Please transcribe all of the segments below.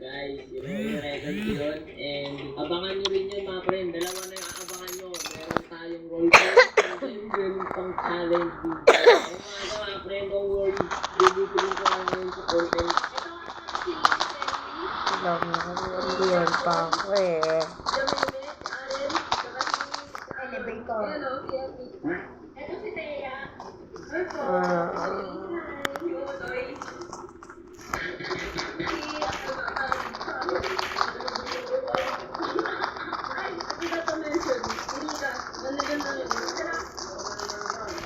guys. I-record ko yun. And abangan nyo rin yun mga friend. Dalawa na yung aabangan nyo. Meron tayong roleplay and then meron pang challenge video. Kaya mga friend, don't worry. Bibigyan ko lang ngayon sa content. Nakakaliyan pa ako eh. Ito si Thea.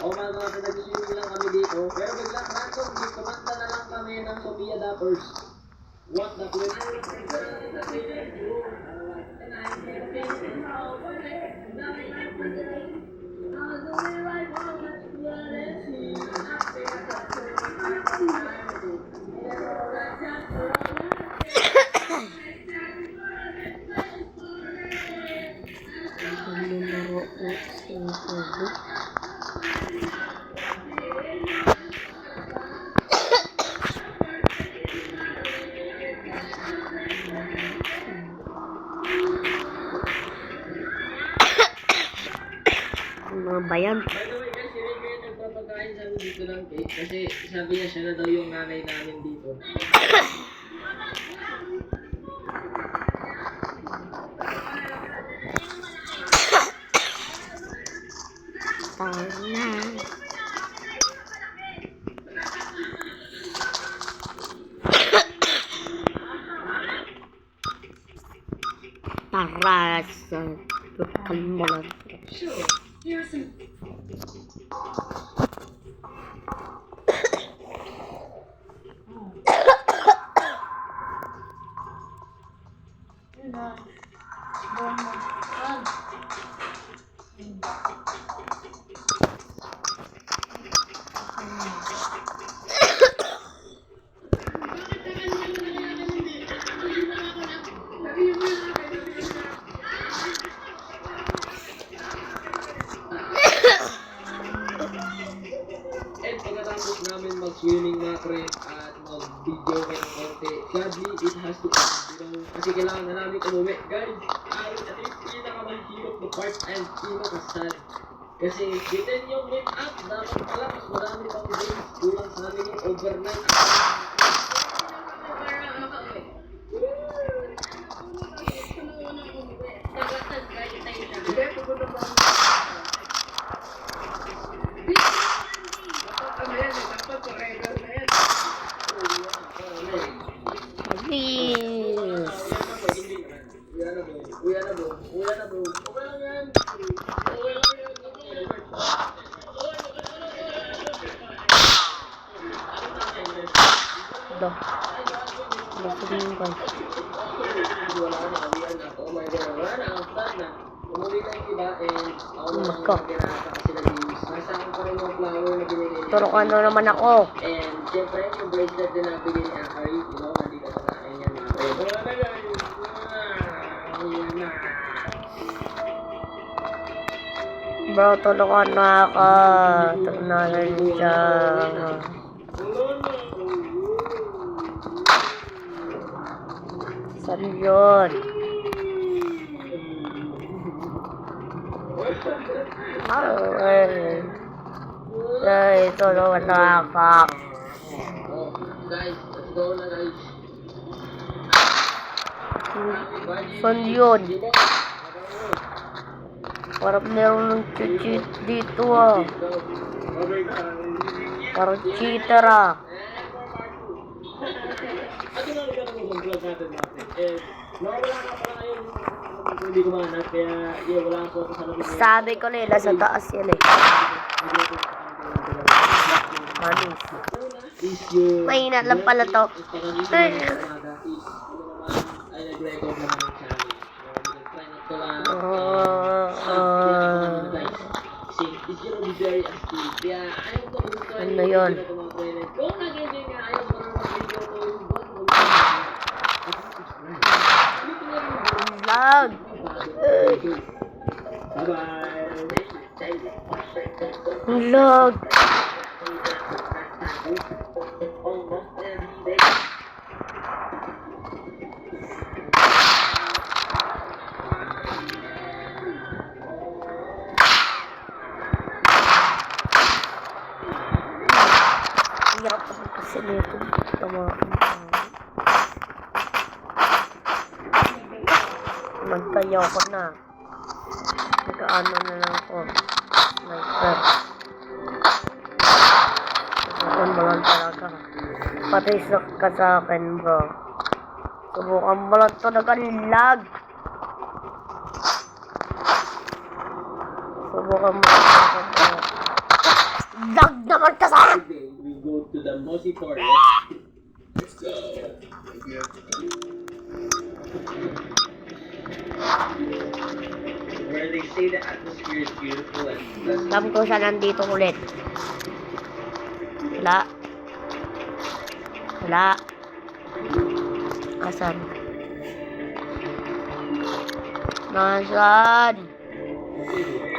O mga nag-swimming lang kami dito. Pero biglang random, kumanta na lang kami ng Sophia Dappers. What the flip? Mga bayan. By the way guys, hindi kayo nagpapakain sa amin dito ng cake kasi sabi niya siya na daw yung nanay namin dito. Para sa kalmalan. And pagkatapos namin mag-swimming mga friend at mag-video kayo ng konti, sadly it has to end, you know, kasi kailangan na namin umuwi. Guys, ay at least pinakamahirap na part and pinakasad. Kasi given yung make up, dapat pala mas marami pang days, kulang sa amin yung overnight. Hindi, pupunta pa. Dah. Sering kan. Turukan na naman ako. And siyempre, yung bracelet din na bigyan ni Akari, you know, nandito sa akin yan mga friend. Bro, tulungan na ako. Tunalan siya. Saan yun? Ay, tulungan na ako. Guys, let's go na guys. Saan yun? Parang meron ng cheat dito ah. Parang cheater ah. Hindi ko mahanap, kaya wala ako sa labas. Sabi ko nila sa taas yan eh. Manis. Mahina lang pala to. Ay, nag-record naman ng challenge. Try not to lang. Kasi it's gonna be very active. Kaya ayaw ko gusto. Ano yun? Kung nag-enjoy nga, ayaw ko lang mag-video ko yung Vlog. Vlog. kasi nito. Tamaan. Magtayo ko na. Nagkaano na lang ako. Sniper. Subukan mo lang talaga. Pati ka sa akin, bro. Subukan mo lang talaga lag. Subukan mo lang talaga, bro. Lag naman ka sa akin! Today, we go to the Mossy Forest. Let's go. Where they say the atmosphere is beautiful and pleasant. Alam ko siya nandito ulit. Wala. Wala. Asan? Nasaan?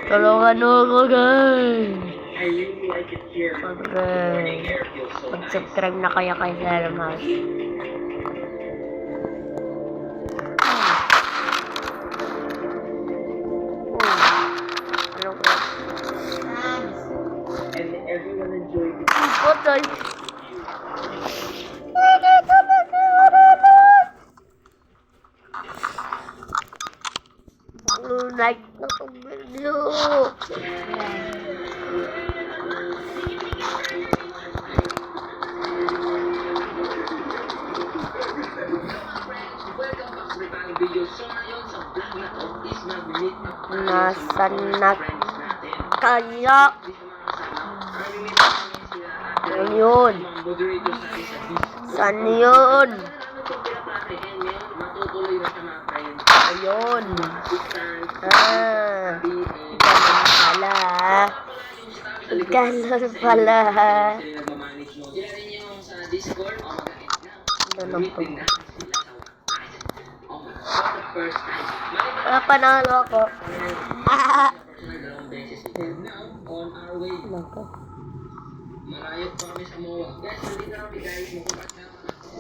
Tulungan mo ako, guys. I really like it here. The morning air feels so nice. Mag-subscribe na kaya kay Selmas. Ano ko? And everyone enjoyed it. Patay. Like na itong video. Welcome back to the bagong video. So ngayon sa vlog na to is mag-meet up tayo Nasaan sa na mga friends natin. kaya? Di sa mga kasama. Mag-meet up namin sila natin. Ayun. Mga moderators natin sa Discord. Saan yun? Namin itong pinaplate and ngayon matutuloy na sa mga friends. Ayun. Assistants, Ah. Abby, Ganun pala. Ganun pala. sila nagmamanage mo. Sila rin yung sa Discord. O mag-edit lang. Ganun po. Meeting natin sila sa for the first time. Panalo ako. Ah. Dalawang beses. And now, on our way. Nako. Marayot pa kami sa MOA. Guys, nandito na kami guys. Magpapasama.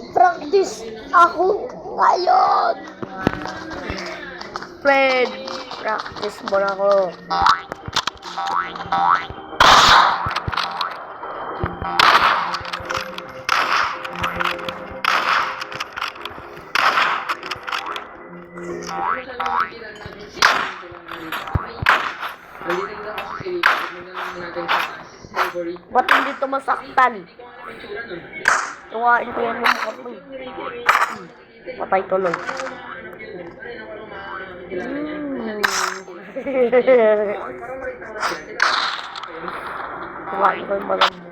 Practice ako ngayon. Friend, practice mo na ako. Nandito na ako sa Silita. Tignan lang natin sa Savory. Ba't hindi ito masaktan? Itsura nun. Tuwain ko yan ng mukha mo. Patay tuloy. Tuwain ko yung malam mo.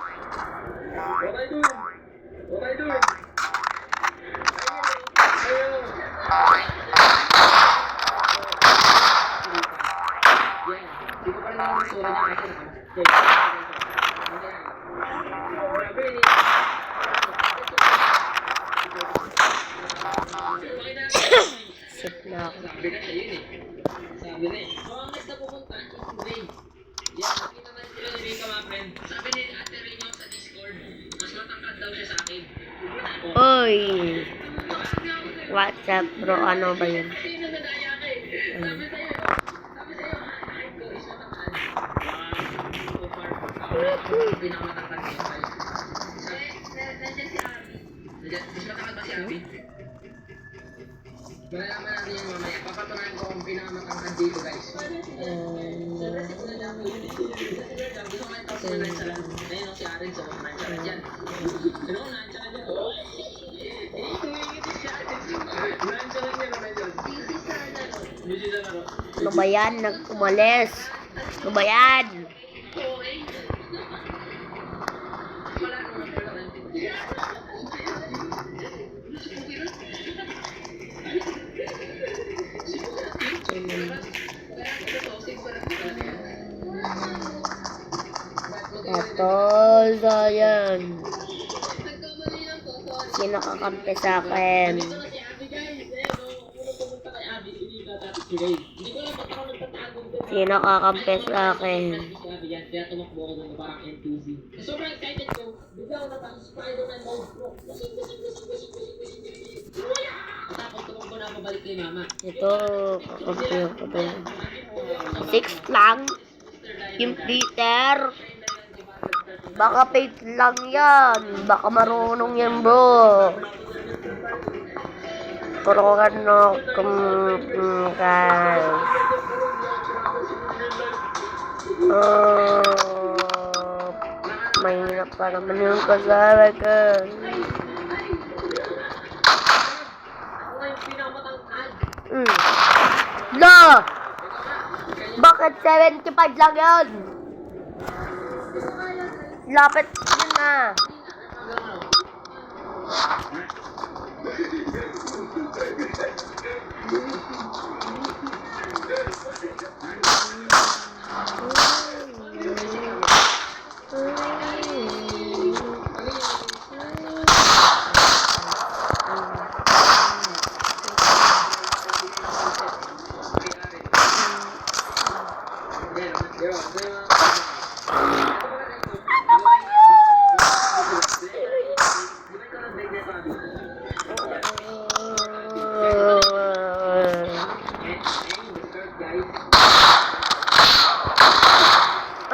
What I do? What I do? Hindi ko pa rin alam yung sura niya kasi Sick na ako. sabi na siya yun eh. Sabi na eh. Pangit na pupunta is Ray. Yan, nakita na sila ni Rika mga friend. Sabi ni Ate Ray niyo sa Discord, mas matangkad daw siya sa akin. Oy! What's up, bro? Ano ba yun? Sino na daya ka eh? Sabi sa'yo, akin ko is matangkad. So far, ako yung pinakamatangkad niya guys. Nandiyan si Abby. Mas matangkad ba si Abby? Malalaman natin yan mamaya. Papatunayan ko kung pinakamatangkad dito guys. Gusto ko kayo tapos na nansalan. Ayun si Aaron sa nansalan dyan. Ano kung nansalan dyan? Tumingit si Aaron. Nansalan niya naman dyan. Busy sa laro. Ano ba yan? Nag-umalis. Ano ba yan? Okay. Wala naman pala Ito, sayang. Sino kakampi sa akin? Sino kakampi sa akin? Kaya tumakbo ako ng parang NPC. Sobrang excited ko. Bigla ako natang Spider-Man mode. Tapos tumakbo na ako balik kay mama. Ito, kakampi ako ba yan? 6 lang. Kim Peter. Baka fake lang yan. Baka marunong yan, bro. Pero ano, guys. Mahirap pa naman yung kasama ko. No! Bakit 75 lang yun? Lapit yun na.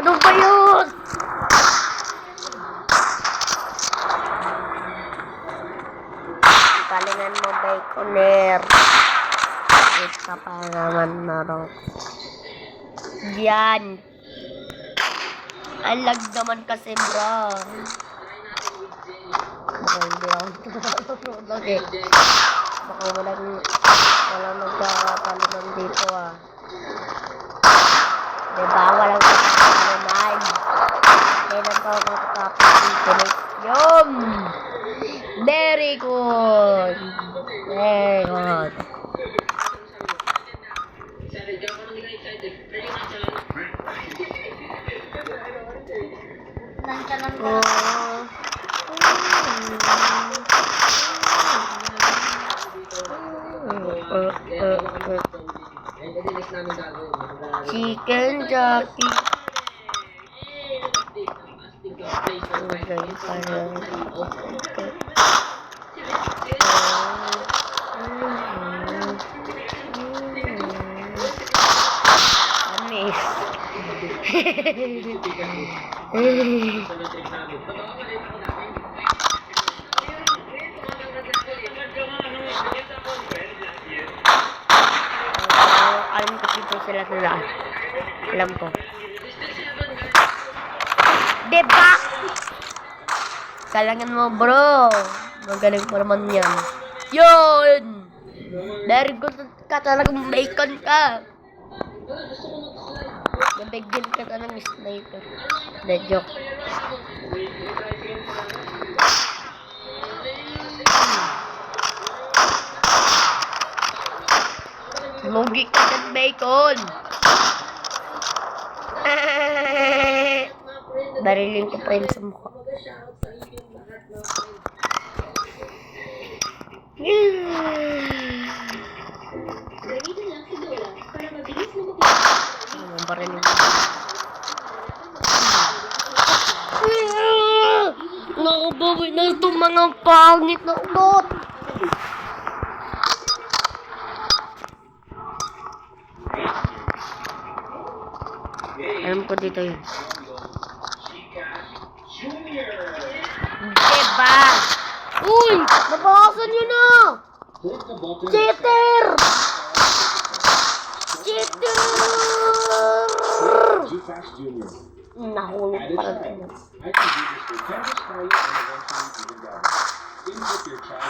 Ano ba yun? Galingan mo, Baconer. Wait ka pa naman na rin. Yan. Ang lag naman kasi, bro. Baka hindi ako. Okay. Baka walang nagkakatalunan dito, ah. Diba? Walang nagkakatalunan. Kaya nagkakatalunan. Yum! Very good! Very good. Chicken jockey. Alam ko dito sila. Alam ko. Diba? Kalangan mo, bro. Magaling mo naman yan. Yun! Very good ka talagang bacon ka. Nabigyan ka na ng sniper. The joke. Lugi ka ng bacon. Barilin ko pa yun sa mukha. Barilin ko. Nakabawi na itong mga pangit na ulot. Alam ko dito yun. Diba? Uy! Nabawasan nyo na! Cheater! Cheater! Nahulog pa rin.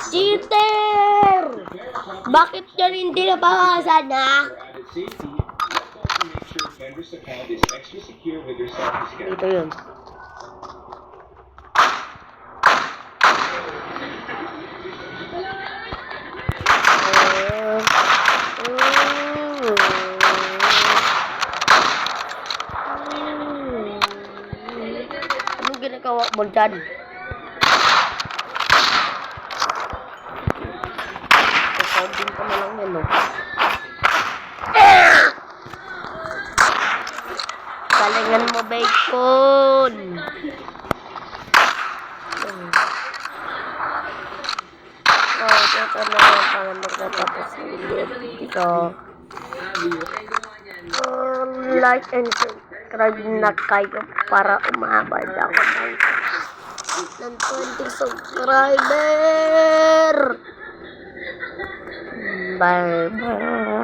Cheater! Bakit yan hindi nabawasan na? Ito yun. Anong ginagawa mo dyan? Sasabihin ka na lang yan, no? Galingan mo, bacon! Ito na para magtatapos dito. Like and share. mag-subscribe na kayo para umabot ako ng 20 subscriber. Bye bye.